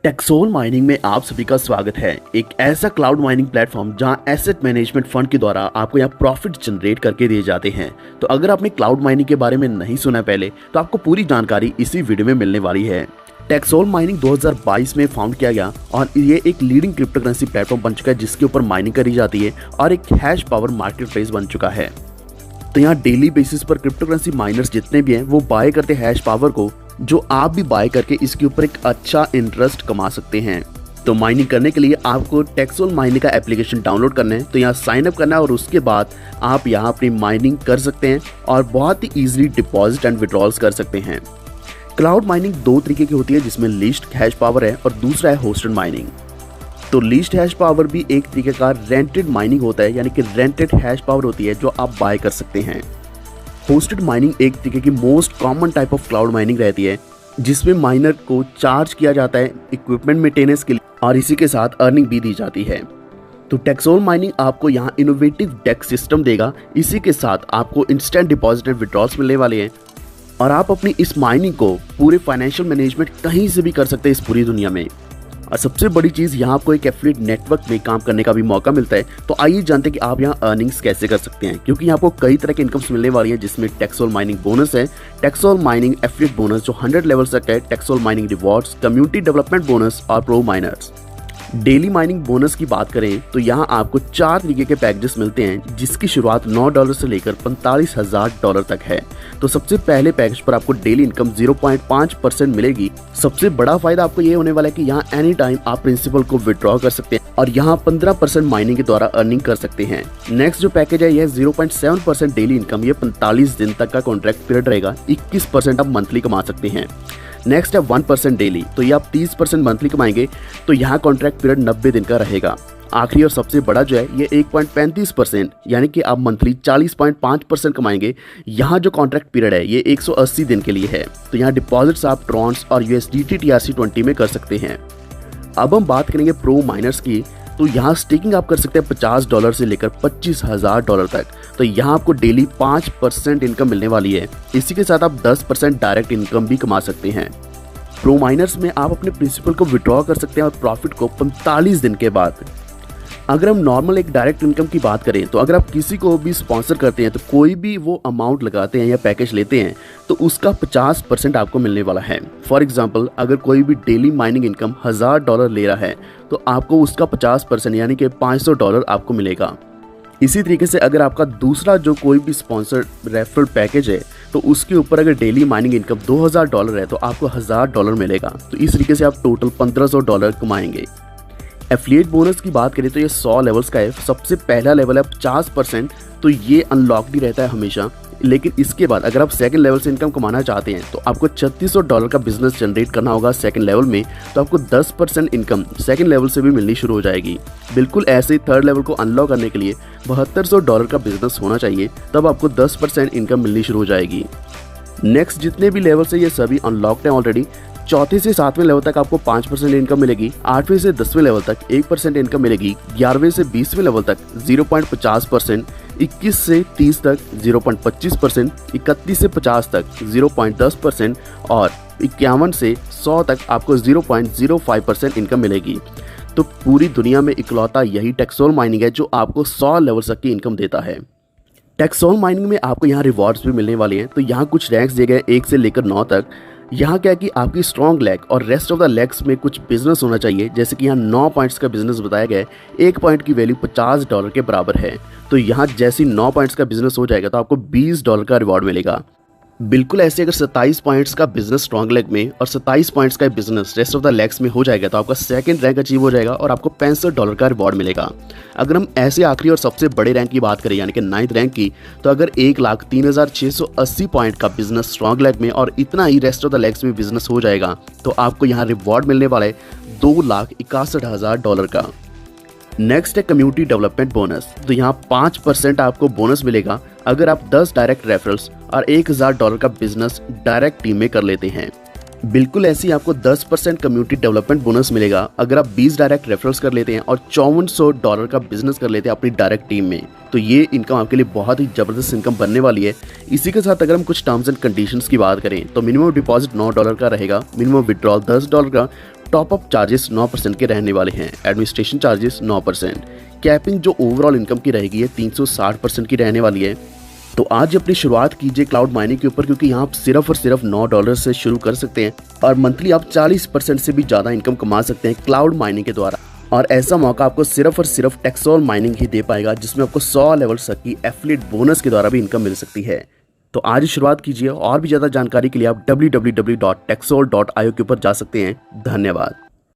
टेक्सोल mining में आप सभी का स्वागत है। एक ऐसा क्लाउड माइनिंग प्लेटफॉर्म जहां एसेट मैनेजमेंट फंड के द्वारा आपको यहां प्रॉफिट जनरेट करके दिए जाते हैं। तो अगर आपने क्लाउड माइनिंग के बारे में नहीं सुना पहले, तो आपको पूरी जानकारी इसी वीडियो में मिलने वाली है। टेक्सोल माइनिंग 2022 में फाउंड किया गया और ये एक लीडिंग क्रिप्टो करेंसी प्लेटफॉर्म बन चुका है जिसके ऊपर माइनिंग करी जाती है और एक हैश पावर मार्केट प्लेस बन चुका है। तो यहाँ डेली बेसिस पर क्रिप्टो करेंसी माइनर्स जितने भी हैं वो बाय करते हैं हैश पावर को, जो आप भी बाय करके इसके ऊपर एक अच्छा इंटरेस्ट कमा सकते हैं। तो माइनिंग करने के लिए आपको टेक्सोल माइनिंग का एप्लीकेशन डाउनलोड करना है। तो यहाँ साइन अप करना है और उसके बाद आप यहाँ अपनी माइनिंग कर सकते हैं और बहुत ही ईजिली डिपॉजिट एंड विड्रॉल्स कर सकते हैं। क्लाउड माइनिंग दो तरीके की होती है, जिसमें लीस्ट हैश पावर है और दूसरा है होस्टेड माइनिंग। तो लीस्ट हैश पावर भी एक तरीके का रेंटेड माइनिंग होता है, यानी कि रेंटेड हैश पावर होती है जो आप बाय कर सकते हैं। होस्टेड माइनिंग एक तरीके की most common type of cloud mining रहती है, जिसमें माइनर को चार्ज किया जाता है इक्विपमेंट मेंटेनेंस के लिए और इसी के साथ अर्निंग भी दी जाती है। तो टेक्सोल माइनिंग आपको यहाँ इनोवेटिव डेक्स सिस्टम देगा, इसी के साथ आपको इंस्टेंट डिपॉजिट एंड विड्रॉल्स मिलने वाले हैं और आप अपनी इस माइनिंग को पूरे फाइनेंशियल मैनेजमेंट कहीं से भी कर सकते हैं इस पूरी दुनिया में। और सबसे बड़ी चीज़, यहाँ आपको एक एफिलिएट नेटवर्क में काम करने का भी मौका मिलता है। तो आइए जानते हैं कि आप यहाँ अर्निंग्स कैसे कर सकते हैं, क्योंकि यहाँ आपको कई तरह के इनकम्स मिलने वाली है, जिसमें टेक्सोल माइनिंग बोनस है, टेक्सोल माइनिंग एफिलिएट बोनस जो 100 लेवल तक है, टेक्सोल mining rewards, community development bonus और pro miners. Daily mining bonus की बात करें तो यहाँ आपको 4 तरीके के पैकेजेस मिलते हैं, जिसकी शुरुआत $9 से लेकर $45,000 तक है। तो सबसे पहले पैकेज पर आपको डेली इनकम 0.5% मिलेगी। सबसे बड़ा फायदा आपको ये होने वाला है कि यहाँ एनी टाइम आप प्रिंसिपल को विड्रॉ कर सकते हैं और यहाँ 15% माइनिंग के द्वारा अर्निंग कर सकते हैं। नेक्स्ट जो पैकेज है यह 0.7% डेली इनकम, ये 45 दिन तक का कॉन्ट्रैक्ट पीरियड रहेगा। 21% आप मंथली कमा सकते हैं। नेक्स्ट है 1% डेली, तो ये आप 30% मंथली कमाएंगे। तो यहाँ कॉन्ट्रैक्ट पीरियड 90 दिन का रहेगा। आखिरी और सबसे बड़ा जो है ये 1.35%, यानी कि आप मंथली 40.5% कमाएंगे। यहाँ जो कॉन्ट्रैक्ट पीरियड है ये 180 दिन के लिए है। तो यहाँ डिपॉजिट्स आप ट्रॉन्स और USDT TRC20 में कर सकते हैं। अब हम बात करेंगे प्रो माइनर्स की। तो यहाँ स्टेकिंग आप कर सकते हैं $50 से लेकर $25,000 तक। तो यहाँ आपको डेली 5% इनकम मिलने वाली है। इसी के साथ आप 10% डायरेक्ट इनकम भी कमा सकते हैं। प्रो माइनर्स में आप अपने प्रिंसिपल को विड्रॉ कर सकते हैं और प्रॉफिट को 45 दिन के बाद। अगर हम नॉर्मल एक डायरेक्ट इनकम की बात करें तो अगर आप किसी को भी स्पॉन्सर करते हैं, तो कोई भी वो अमाउंट लगाते हैं या पैकेज लेते हैं, तो उसका 50% आपको मिलने वाला है। फॉर एग्जांपल, अगर कोई भी डेली माइनिंग इनकम $1000 ले रहा है तो आपको उसका 50% यानी कि $500 आपको मिलेगा। इसी तरीके से अगर आपका दूसरा जो कोई भी स्पॉन्सर रेफरल पैकेज है, तो उसके ऊपर अगर डेली माइनिंग इनकम $2000 है तो आपको $1000 मिलेगा। तो इस तरीके से आप टोटल $1500 कमाएंगे। एफिलिएट बोनस की बात करें तो ये 100 लेवल्स का है। सबसे पहला लेवल है 50%, तो ये अनलॉक्ड ही रहता है हमेशा। लेकिन इसके बाद अगर आप सेकंड लेवल से इनकम कमाना चाहते हैं तो आपको $3600 का बिजनेस जनरेट करना होगा सेकंड लेवल में। तो आपको 10% इनकम सेकंड लेवल से भी मिलनी शुरू हो जाएगी। बिल्कुल ऐसे ही थर्ड लेवल को अनलॉक करने के लिए $7200 का बिजनेस होना चाहिए, तब आपको 10% इनकम मिलनी शुरू हो जाएगी। नेक्स्ट जितने भी लेवल से ये सभी अनलॉक्ड हैं ऑलरेडी। चौथे से 7वें लेवल तक आपको 5% इनकम मिलेगी। 8वें से 10वें लेवल तक 1% इनकम मिलेगी। 11वें से 20वें लेवल तक 0.50%, 21 से 30 तक 0.25%, 31 से 50 तक 0.10% और 51 से 100 तक आपको 0.05% इनकम मिलेगी। तो पूरी दुनिया में इकलौता यही टेक्सोल माइनिंग है जो आपको 100 लेवल तक की इनकम देता है। टेक्सोल माइनिंग में आपको यहाँ रिवॉर्ड्स भी मिलने वाले हैं। तो यहाँ कुछ रैंक्स दिए गए 1 से लेकर 9 तक। यहाँ क्या है कि आपकी स्ट्रॉन्ग लेग और रेस्ट ऑफ द लेग्स में कुछ बिजनेस होना चाहिए। जैसे कि यहाँ 9 पॉइंट्स का बिजनेस बताया गया है। 1 पॉइंट की वैल्यू $50 के बराबर है। तो यहाँ जैसे 9 पॉइंट्स का बिजनेस हो जाएगा तो आपको $20 का रिवॉर्ड मिलेगा। बिल्कुल ऐसे अगर 27 पॉइंट्स का बिजनेस स्ट्रॉन्ग लेग में और 27 पॉइंट्स का business rest of the legs में हो जाएगा तो आपका सेकंड रैंक अचीव हो जाएगा और आपको $65 का रिवॉर्ड मिलेगा। अगर हम ऐसे आखिरी और सबसे बड़े रैंक की बात करें, यानी कि 9th रैंक की, तो अगर 1,03,680 पॉइंट का बिजनेस स्ट्रॉन्ग लेग में और इतना ही रेस्ट ऑफ द लेग्स में बिजनेस हो जाएगा तो आपको यहाँ रिवॉर्ड मिलने वाला है $2,61,000 का। नेक्स्ट है कम्युनिटी डेवलपमेंट बोनस। तो यहाँ 5% आपको बोनस मिलेगा अगर आप 10 डायरेक्ट रेफरल्स और $1000 का बिजनेस डायरेक्ट टीम में कर लेते हैं। बिल्कुल ऐसे ही आपको 10% कम्युनिटी डेवलपमेंट बोनस मिलेगा अगर आप 20 डायरेक्ट रेफरल्स कर लेते हैं और $5400 का बिजनेस कर लेते हैं अपनी डायरेक्ट टीम में। तो ये इनकम आपके लिए बहुत ही ज़बरदस्त इनकम बनने वाली है। इसी के साथ अगर हम कुछ टर्म्स एंड कंडीशंस की बात करें तो मिनिमम डिपॉजिट $9 का रहेगा, मिनिमम विड्रॉल $10 का, टॉपअप चार्जेस 9% के रहने वाले हैं। Administration charges 9%। कैपिंग जो ओवरऑल इनकम की रहेगी है 360% की रहने वाली है। तो आज अपनी शुरुआत कीजिए क्लाउड माइनिंग के ऊपर, क्योंकि यहाँ आप सिर्फ और सिर्फ $9 से शुरू कर सकते हैं और मंथली आप 40% से भी ज़्यादा इनकम कमा सकते हैं क्लाउड माइनिंग के द्वारा। और ऐसा मौका आपको सिर्फ और सिर्फ टेक्सोल माइनिंग ही दे पाएगा, जिसमें आपको 100 लेवल तक की एफिलिएट बोनस के द्वारा भी इनकम मिल सकती है। तो आज ही शुरुआत कीजिए और भी ज़्यादा जानकारी के लिए आप www.texol.io के ऊपर जा सकते हैं। धन्यवाद।